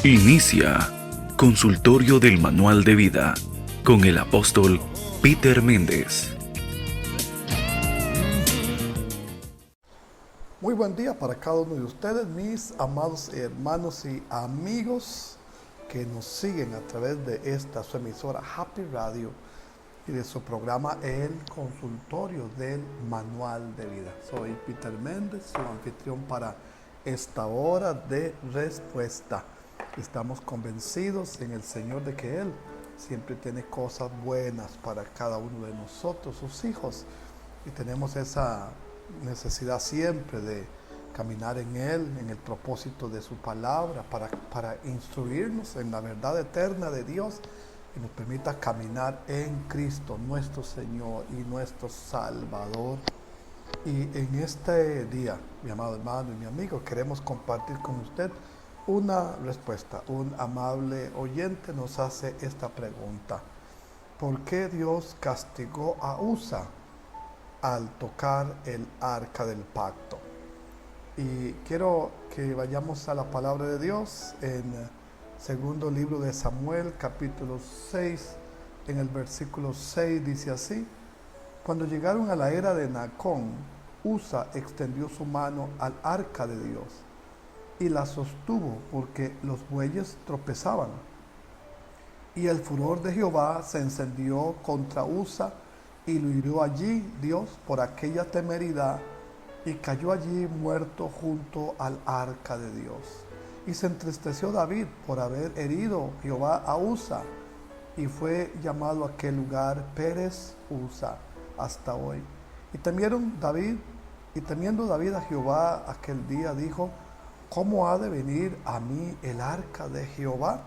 Inicia Consultorio del Manual de Vida con el apóstol Peter Méndez. Muy buen día para cada uno de ustedes, mis amados hermanos y amigos que nos siguen a través de esta su emisora Happy Radio y de su programa El Consultorio del Manual de Vida. Soy Peter Méndez, su anfitrión para esta hora de respuesta. Estamos convencidos en el Señor de que Él siempre tiene cosas buenas para cada uno de nosotros, sus hijos, y tenemos esa necesidad siempre de caminar en Él, en el propósito de su palabra, para instruirnos en la verdad eterna de Dios y nos permita caminar en Cristo, nuestro Señor y nuestro Salvador. Y en este día, mi amado hermano y mi amigo, queremos compartir con usted una respuesta. Un amable oyente nos hace esta pregunta: ¿por qué Dios castigó a Usa al tocar el arca del pacto? Y quiero que vayamos a la palabra de Dios en segundo libro de Samuel, capítulo 6, en el versículo 6 dice así: cuando llegaron a la era de Nacón, Usa extendió su mano al arca de Dios y la sostuvo porque los bueyes tropezaban. Y el furor de Jehová se encendió contra Usa y lo hirió allí Dios por aquella temeridad, y cayó allí muerto junto al arca de Dios. Y se entristeció David por haber herido Jehová a Usa, y fue llamado aquel lugar Pérez Usa hasta hoy. Y temiendo David a Jehová aquel día, dijo: ¿cómo ha de venir a mí el arca de Jehová?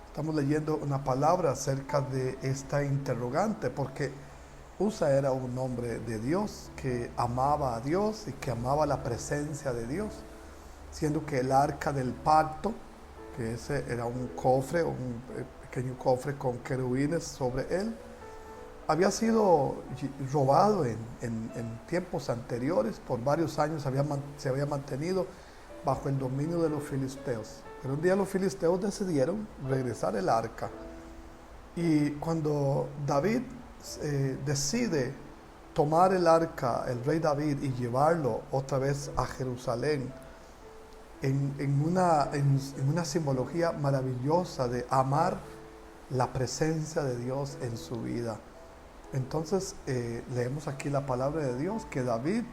Estamos leyendo una palabra acerca de esta interrogante, porque Usa era un hombre de Dios que amaba a Dios y que amaba la presencia de Dios, siendo que el arca del pacto, que ese era un cofre, un pequeño cofre con querubines sobre él, había sido robado en tiempos anteriores. Por varios años se había mantenido bajo el dominio de los filisteos. Pero un día los filisteos decidieron regresar el arca. Y cuando David decide tomar el arca, el rey David, y llevarlo otra vez a Jerusalén, en una simbología maravillosa de amar la presencia de Dios en su vida. Entonces leemos aquí la palabra de Dios que David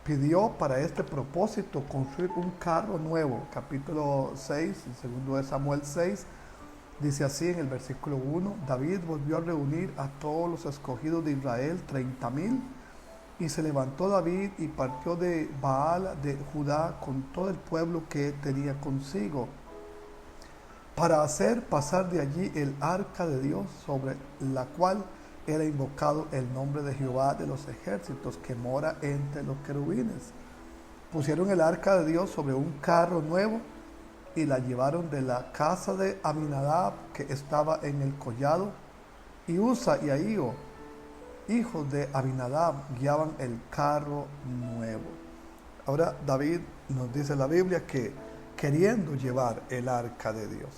pidió para este propósito construir un carro nuevo. Capítulo 6, segundo de Samuel 6, dice así en el versículo 1: David volvió a reunir a todos los escogidos de Israel, 30,000, y se levantó David y partió de Baal de Judá con todo el pueblo que tenía consigo, para hacer pasar de allí el arca de Dios, sobre la cual era invocado el nombre de Jehová de los ejércitos, que mora entre los querubines. Pusieron el arca de Dios sobre un carro nuevo y la llevaron de la casa de Abinadab, que estaba en el collado, y Usa y Ahío, hijos de Abinadab, guiaban el carro nuevo. Ahora David, nos dice la Biblia, que queriendo llevar el arca de Dios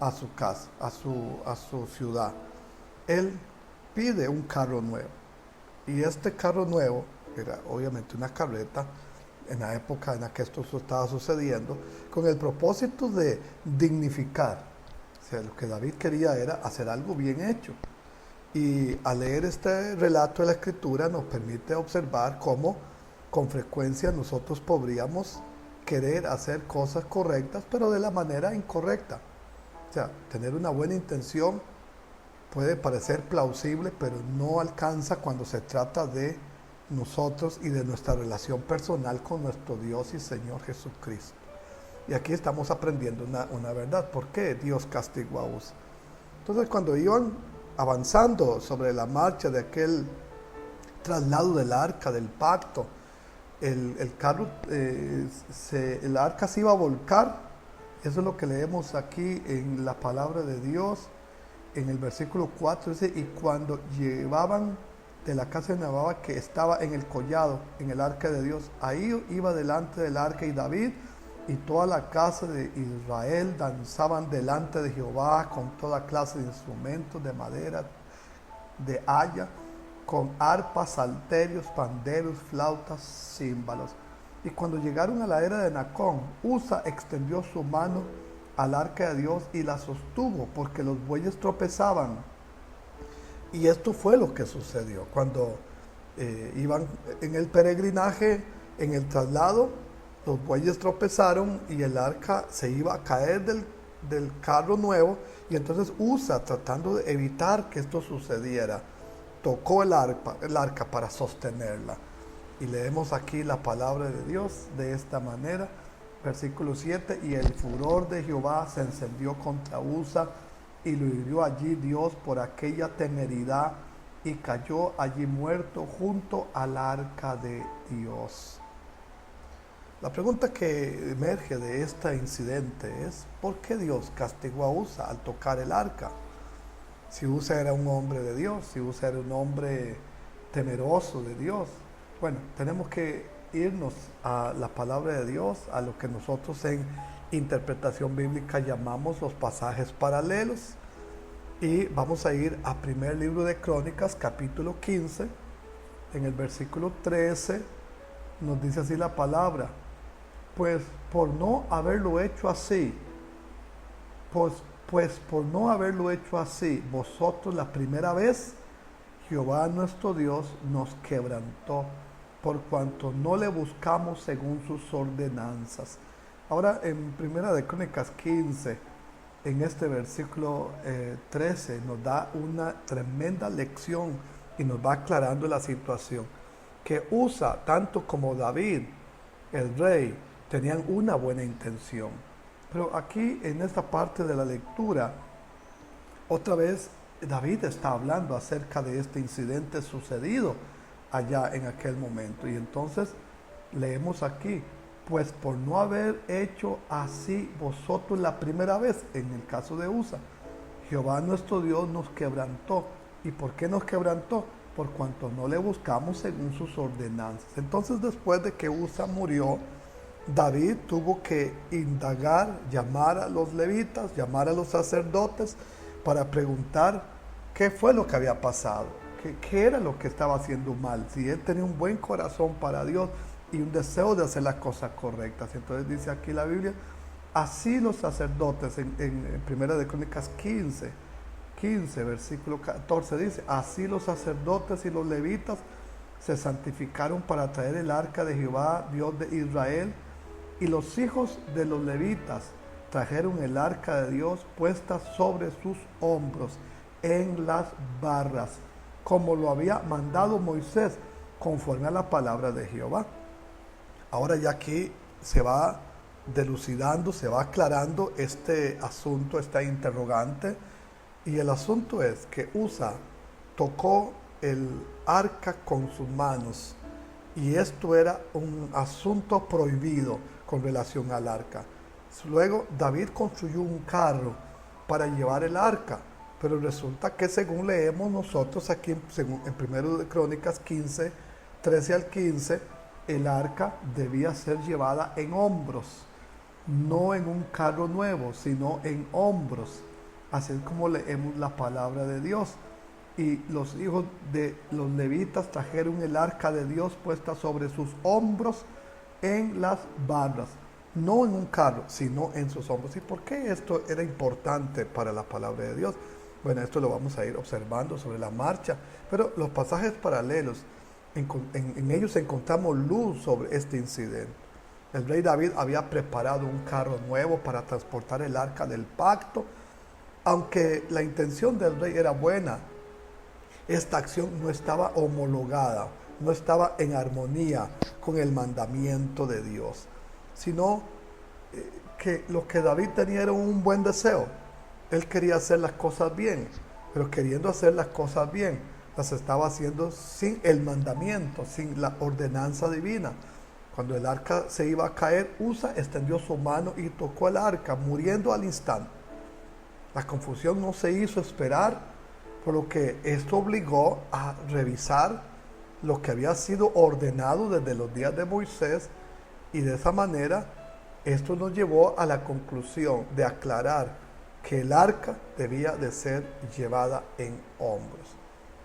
a su casa, a su ciudad, él pide un carro nuevo. Y este carro nuevo era obviamente una carreta, en la época en la que esto estaba sucediendo, con el propósito de dignificar. O sea, lo que David quería era hacer algo bien hecho. Y al leer este relato de la Escritura nos permite observar cómo con frecuencia nosotros podríamos querer hacer cosas correctas, pero de la manera incorrecta. O sea, tener una buena intención puede parecer plausible, pero no alcanza cuando se trata de nosotros y de nuestra relación personal con nuestro Dios y Señor Jesucristo. Y aquí estamos aprendiendo una verdad. ¿Por qué Dios castigó a Usa? Entonces, cuando iban avanzando sobre la marcha de aquel traslado del arca del pacto, el arca se iba a volcar. Eso es lo que leemos aquí en la palabra de Dios. En el versículo 4 dice: y cuando llevaban de la casa de Nababa, que estaba en el collado, en el arca de Dios, ahí iba delante del arca, y David y toda la casa de Israel danzaban delante de Jehová con toda clase de instrumentos de madera, de haya, con arpas, salterios, panderos, flautas, címbalos. Y cuando llegaron a la era de Nacón, Usa extendió su mano al arca de Dios y la sostuvo, porque los bueyes tropezaban. Y esto fue lo que sucedió cuando iban en el peregrinaje, en el traslado. Los bueyes tropezaron y el arca se iba a caer del carro nuevo, y entonces Usa, tratando de evitar que esto sucediera, tocó el arca para sostenerla. Y leemos aquí la palabra de Dios de esta manera, versículo 7, y el furor de Jehová se encendió contra Usa, y lo hirió allí Dios por aquella temeridad, y cayó allí muerto junto al arca de Dios. La pregunta que emerge de este incidente es: ¿por qué Dios castigó a Usa al tocar el arca? Si Usa era un hombre de Dios, si Usa era un hombre temeroso de Dios. Bueno, tenemos que irnos a la palabra de Dios, a lo que nosotros en interpretación bíblica llamamos los pasajes paralelos. Y vamos a ir a primer libro de Crónicas, capítulo 15, en el versículo 13, nos dice así la palabra: pues por no haberlo hecho así, pues por no haberlo hecho así, vosotros la primera vez, Jehová nuestro Dios nos quebrantó, por cuanto no le buscamos según sus ordenanzas. Ahora en primera de Crónicas 15, en este versículo 13, nos da una tremenda lección y nos va aclarando la situación. Que Usa, tanto como David, el rey, tenían una buena intención. Pero aquí en esta parte de la lectura, otra vez David está hablando acerca de este incidente sucedido allá en aquel momento. Y entonces leemos aquí: pues por no haber hecho así vosotros la primera vez, en el caso de Usa, Jehová nuestro Dios nos quebrantó. ¿Y por qué nos quebrantó? Por cuanto no le buscamos según sus ordenanzas. Entonces, después de que Usa murió, David tuvo que indagar, llamar a los levitas, llamar a los sacerdotes para preguntar qué fue lo que había pasado, qué era lo que estaba haciendo mal, si él tenía un buen corazón para Dios y un deseo de hacer las cosas correctas. Entonces dice aquí la Biblia: así los sacerdotes, en Primera de Crónicas 15, versículo 14 dice: así los sacerdotes y los levitas se santificaron para traer el arca de Jehová, Dios de Israel, y los hijos de los levitas trajeron el arca de Dios puesta sobre sus hombros en las barras, como lo había mandado Moisés, conforme a la palabra de Jehová. Ahora ya aquí se va delucidando, se va aclarando este asunto, esta interrogante, y el asunto es que Usa tocó el arca con sus manos, y esto era un asunto prohibido con relación al arca. Luego David construyó un carro para llevar el arca, pero resulta que, según leemos nosotros aquí en 1 de Crónicas 15, 13 al 15, el arca debía ser llevada en hombros, no en un carro nuevo, sino en hombros, así es como leemos la palabra de Dios. Y los hijos de los levitas trajeron el arca de Dios puesta sobre sus hombros en las barras, no en un carro, sino en sus hombros. ¿Y por qué esto era importante para la palabra de Dios? Bueno, esto lo vamos a ir observando sobre la marcha, pero los pasajes paralelos, en ellos encontramos luz sobre este incidente. El rey David había preparado un carro nuevo para transportar el arca del pacto. Aunque la intención del rey era buena, esta acción no estaba homologada, no estaba en armonía con el mandamiento de Dios, sino que lo que David tenía era un buen deseo. Él quería hacer las cosas bien, pero queriendo hacer las cosas bien, las estaba haciendo sin el mandamiento, sin la ordenanza divina. Cuando el arca se iba a caer, Usa extendió su mano y tocó el arca, muriendo al instante. La confusión no se hizo esperar, por lo que esto obligó a revisar lo que había sido ordenado desde los días de Moisés, y de esa manera Esto nos llevó a la conclusión de aclarar que el arca debía de ser llevada en hombros.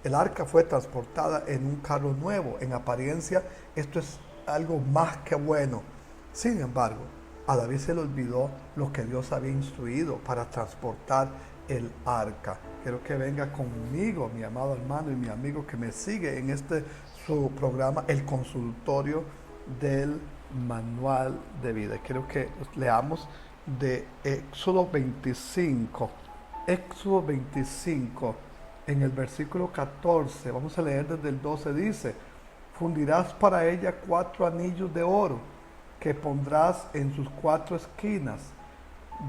El arca fue transportada en un carro nuevo. En apariencia, esto es algo más que bueno. Sin embargo, a David se le olvidó lo que Dios había instruido para transportar el arca. Quiero que venga conmigo, mi amado hermano y mi amigo que me sigue en su programa, El Consultorio del Manual de Vida. Quiero que leamos de Éxodo 25. Éxodo 25, en el versículo 14, vamos a leer desde el 12, dice: fundirás para ella 4 anillos de oro, que pondrás en sus 4 esquinas,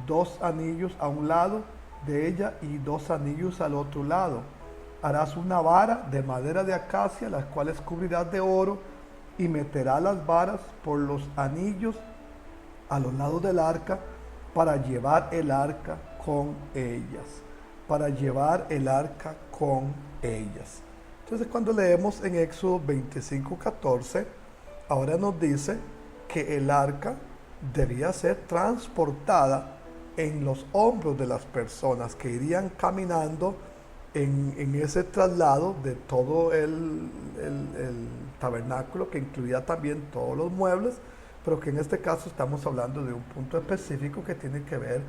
2 anillos a un lado de ella y 2 anillos al otro lado. Harás una vara de madera de acacia, las cuales cubrirás de oro, y meterás las varas por los anillos a los lados del arca, para llevar el arca con ellas. Para llevar el arca con ellas. Entonces, cuando leemos en Éxodo 25:14, ahora nos dice que el arca debía ser transportada en los hombros de las personas que irían caminando en ese traslado de todo el tabernáculo, que incluía también todos los muebles, pero que en este caso estamos hablando de un punto específico que tiene que ver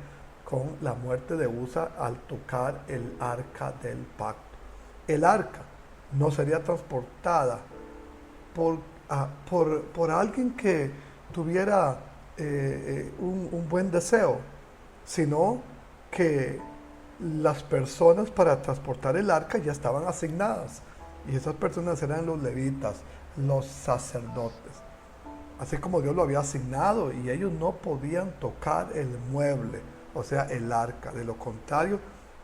con la muerte de Uza al tocar el arca del pacto. El arca no sería transportada por alguien que tuviera un buen deseo, sino que las personas para transportar el arca ya estaban asignadas, y esas personas eran los levitas, los sacerdotes, así como Dios lo había asignado, y ellos no podían tocar el mueble, o sea, el arca. De lo contrario,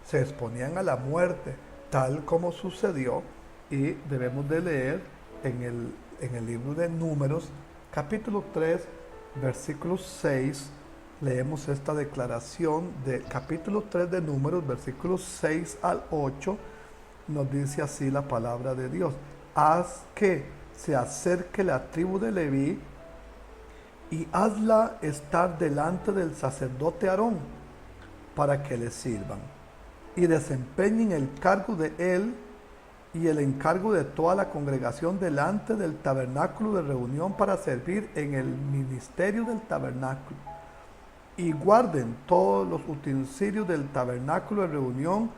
se exponían a la muerte, tal como sucedió, y debemos de leer en el libro de Números, capítulo 3, versículo 6, leemos esta declaración del capítulo 3 de Números, versículos 6 al 8, nos dice así la palabra de Dios: haz que se acerque la tribu de Leví, y hazla estar delante del sacerdote Aarón, para que le sirvan, y desempeñen el cargo de él y el encargo de toda la congregación delante del tabernáculo de reunión, para servir en el ministerio del tabernáculo, y guarden todos los utensilios del tabernáculo de reunión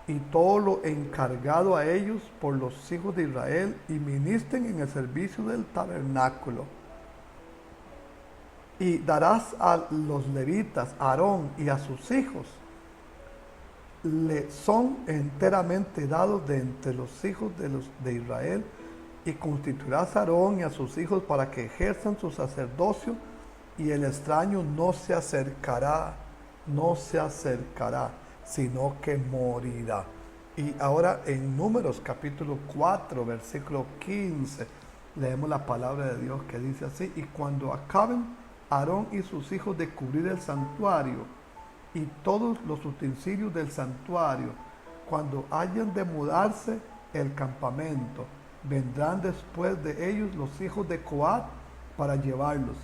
y todo lo encargado a ellos por los hijos de Israel, y ministren en el servicio del tabernáculo. Y darás a los levitas, a Aarón y a sus hijos, le son enteramente dados de entre los hijos de Israel, y constituirás a Aarón y a sus hijos para que ejerzan su sacerdocio, y el extraño no se acercará, sino que morirá. Y ahora en Números capítulo 4, versículo 15, leemos la palabra de Dios que dice así: y cuando acaben Aarón y sus hijos de cubrir el santuario y todos los utensilios del santuario, cuando hayan de mudarse el campamento, vendrán después de ellos los hijos de Coat para llevarlos,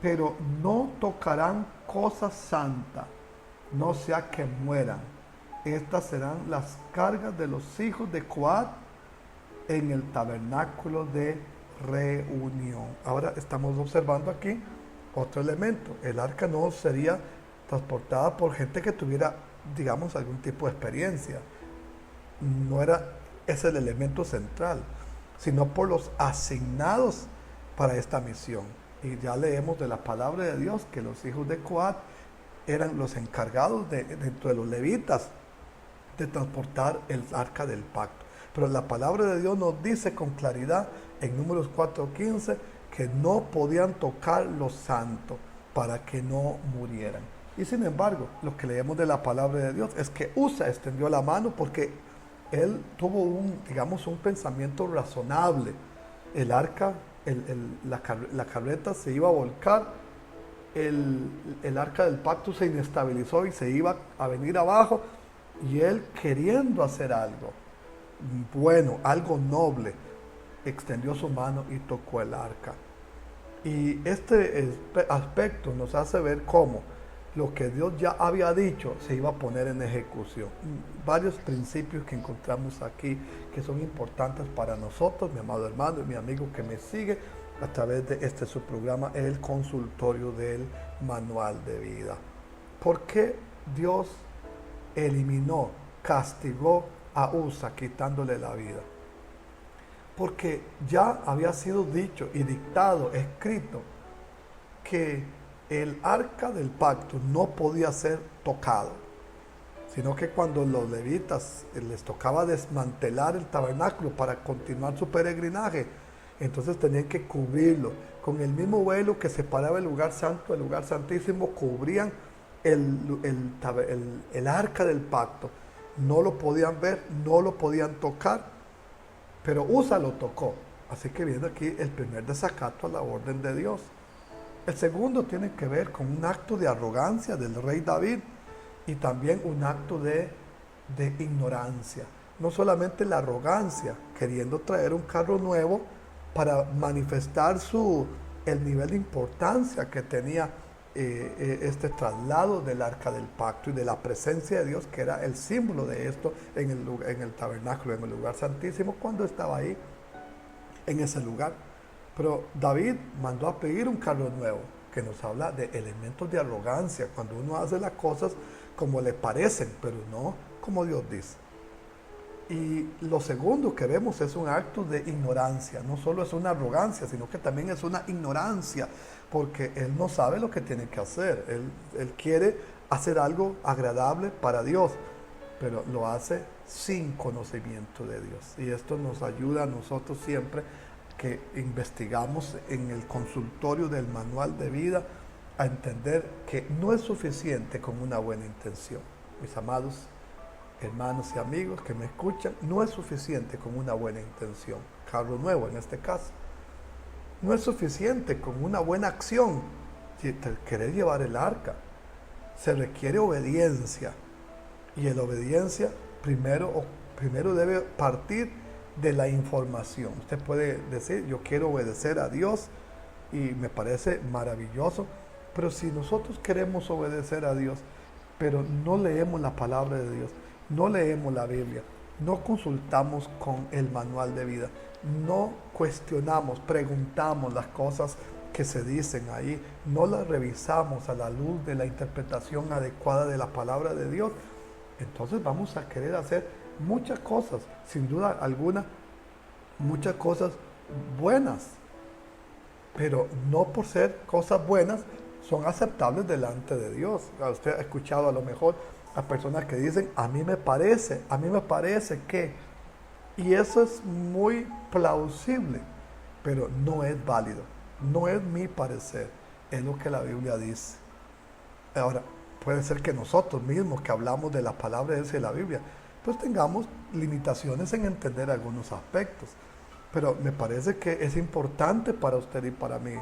pero no tocarán cosa santa, no sea que mueran. Estas serán las cargas de los hijos de Coat en el tabernáculo de reunión. Ahora estamos observando aquí otro elemento: el arca no sería transportada por gente que tuviera, digamos, algún tipo de experiencia. No era ese el elemento central, sino por los asignados para esta misión. Y ya leemos de la palabra de Dios que los hijos de Coat eran los encargados dentro de los levitas de transportar el arca del pacto. Pero la palabra de Dios nos dice con claridad en Números 4:15 que no podían tocar lo santo para que no murieran. Y sin embargo, lo que leemos de la palabra de Dios es que Uza extendió la mano porque él tuvo un pensamiento razonable. El arca, la carreta se iba a volcar, el arca del pacto se inestabilizó y se iba a venir abajo, y él, queriendo hacer algo bueno, algo noble, extendió su mano y tocó el arca. Y este aspecto nos hace ver cómo lo que Dios ya había dicho se iba a poner en ejecución. Varios principios que encontramos aquí que son importantes para nosotros, mi amado hermano y mi amigo que me sigue a través de este su programa, el consultorio del manual de vida. ¿Por qué Dios eliminó, castigó a Usa quitándole la vida? Porque ya había sido dicho y dictado, escrito, que el arca del pacto no podía ser tocado, sino que cuando los levitas les tocaba desmantelar el tabernáculo para continuar su peregrinaje, entonces tenían que cubrirlo con el mismo velo que separaba el lugar santo del lugar santísimo. Cubrían el arca del pacto, no lo podían ver, no lo podían tocar, pero Usa lo tocó. Así que viene aquí el primer desacato a la orden de Dios. El segundo tiene que ver con un acto de arrogancia del rey David y también un acto de ignorancia. No solamente la arrogancia, queriendo traer un carro nuevo para manifestar el nivel de importancia que tenía este traslado del arca del pacto y de la presencia de Dios, que era el símbolo de esto en el tabernáculo, en el lugar santísimo, cuando estaba ahí en ese lugar. Pero David mandó a pedir un carro nuevo, que nos habla de elementos de arrogancia, cuando uno hace las cosas como le parecen, pero no como Dios dice. Y lo segundo que vemos es un acto de ignorancia. No solo es una arrogancia, sino que también es una ignorancia, porque él no sabe lo que tiene que hacer. Él quiere hacer algo agradable para Dios, pero lo hace sin conocimiento de Dios. Y esto nos ayuda a nosotros siempre que investigamos en el consultorio del manual de vida a entender que no es suficiente con una buena intención. Mis amados hermanos y amigos que me escuchan, no es suficiente con una buena intención, carro nuevo en este caso. No es suficiente con una buena acción. Si te querés llevar el arca, se requiere obediencia. Y la obediencia primero debe partir de la información. Usted puede decir, yo quiero obedecer a Dios y me parece maravilloso, pero si nosotros queremos obedecer a Dios, pero no leemos la palabra de Dios, no leemos la Biblia, no consultamos con el manual de vida, no cuestionamos, preguntamos las cosas que se dicen ahí, no las revisamos a la luz de la interpretación adecuada de la palabra de Dios, entonces vamos a querer hacer muchas cosas, sin duda alguna, muchas cosas buenas, pero no por ser cosas buenas son aceptables delante de Dios. Usted ha escuchado a lo mejor a personas que dicen, a mí me parece que, y eso es muy plausible, pero no es válido, no es mi parecer, es lo que la Biblia dice. Ahora, puede ser que nosotros mismos que hablamos de la palabra de Dios y de la Biblia, pues tengamos limitaciones en entender algunos aspectos, pero me parece que es importante para usted y para mí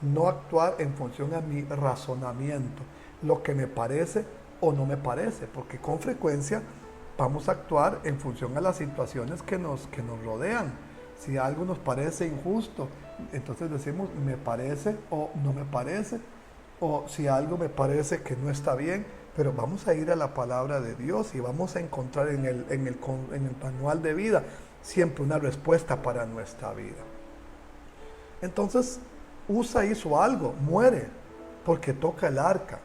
no actuar en función a mi razonamiento, lo que me parece o no me parece, porque con frecuencia vamos a actuar en función a las situaciones que nos rodean. Si algo nos parece injusto, entonces decimos me parece o no me parece, o si algo me parece que no está bien, pero vamos a ir a la palabra de Dios y vamos a encontrar en el manual de vida siempre una respuesta para nuestra vida. Entonces Usa hizo algo, muere porque toca el arca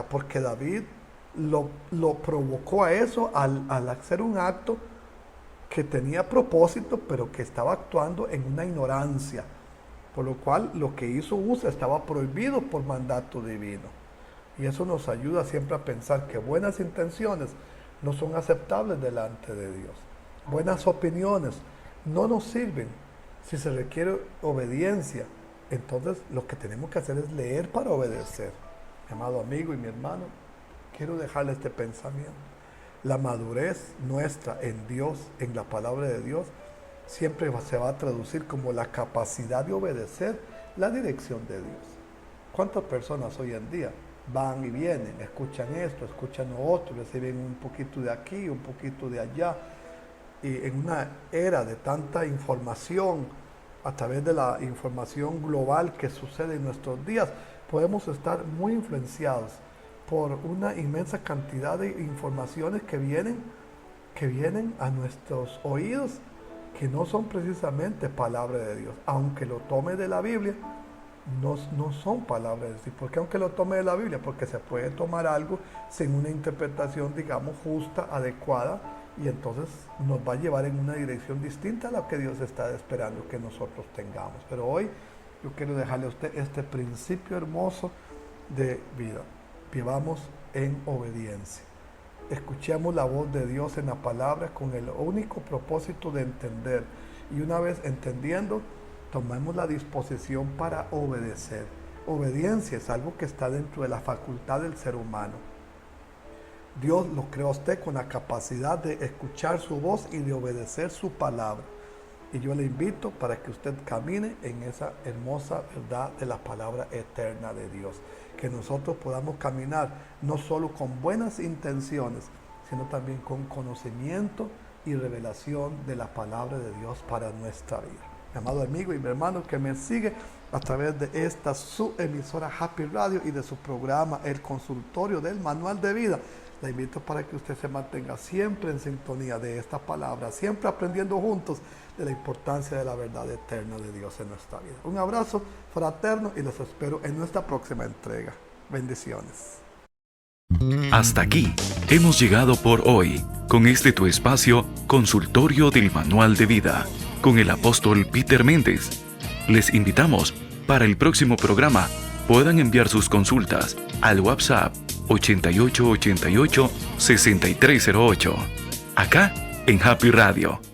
porque David lo provocó a eso al hacer un acto que tenía propósito, pero que estaba actuando en una ignorancia, por lo cual lo que hizo Usa estaba prohibido por mandato divino. Y eso nos ayuda siempre a pensar que buenas intenciones no son aceptables delante de Dios. Buenas opiniones no nos sirven si se requiere obediencia. Entonces lo que tenemos que hacer es leer para obedecer. Mi amado amigo y mi hermano, quiero dejarle este pensamiento. La madurez nuestra en Dios, en la palabra de Dios, siempre se va a traducir como la capacidad de obedecer la dirección de Dios. ¿Cuántas personas hoy en día van y vienen, escuchan esto, escuchan lo otro, reciben un poquito de aquí, un poquito de allá? Y en una era de tanta información a través de la información global que sucede en nuestros días, podemos estar muy influenciados por una inmensa cantidad de informaciones que vienen a nuestros oídos, que no son precisamente palabra de Dios. Aunque lo tome de la Biblia, no son palabras de Dios. ¿Por qué aunque lo tome de la Biblia? Porque se puede tomar algo sin una interpretación, digamos, justa, adecuada, y entonces nos va a llevar en una dirección distinta a la que Dios está esperando que nosotros tengamos. Pero hoy yo quiero dejarle a usted este principio hermoso de vida. Vivamos en obediencia. Escuchemos la voz de Dios en la palabra con el único propósito de entender. Y una vez entendiendo, tomemos la disposición para obedecer. Obediencia es algo que está dentro de la facultad del ser humano. Dios lo creó a usted con la capacidad de escuchar su voz y de obedecer su palabra. Y yo le invito para que usted camine en esa hermosa verdad de la palabra eterna de Dios. Que nosotros podamos caminar no solo con buenas intenciones, sino también con conocimiento y revelación de la palabra de Dios para nuestra vida. Mi amado amigo y mi hermano que me sigue a través de esta su emisora Happy Radio y de su programa El Consultorio del Manual de Vida, la invito para que usted se mantenga siempre en sintonía de esta palabra, siempre aprendiendo juntos de la importancia de la verdad eterna de Dios en nuestra vida. Un abrazo fraterno y los espero en nuestra próxima entrega. Bendiciones. Hasta aquí hemos llegado por hoy con este tu espacio Consultorio del Manual de Vida con el apóstol Peter Méndez. Les invitamos para el próximo programa puedan enviar sus consultas al WhatsApp 8888-6308 acá en Happy Radio.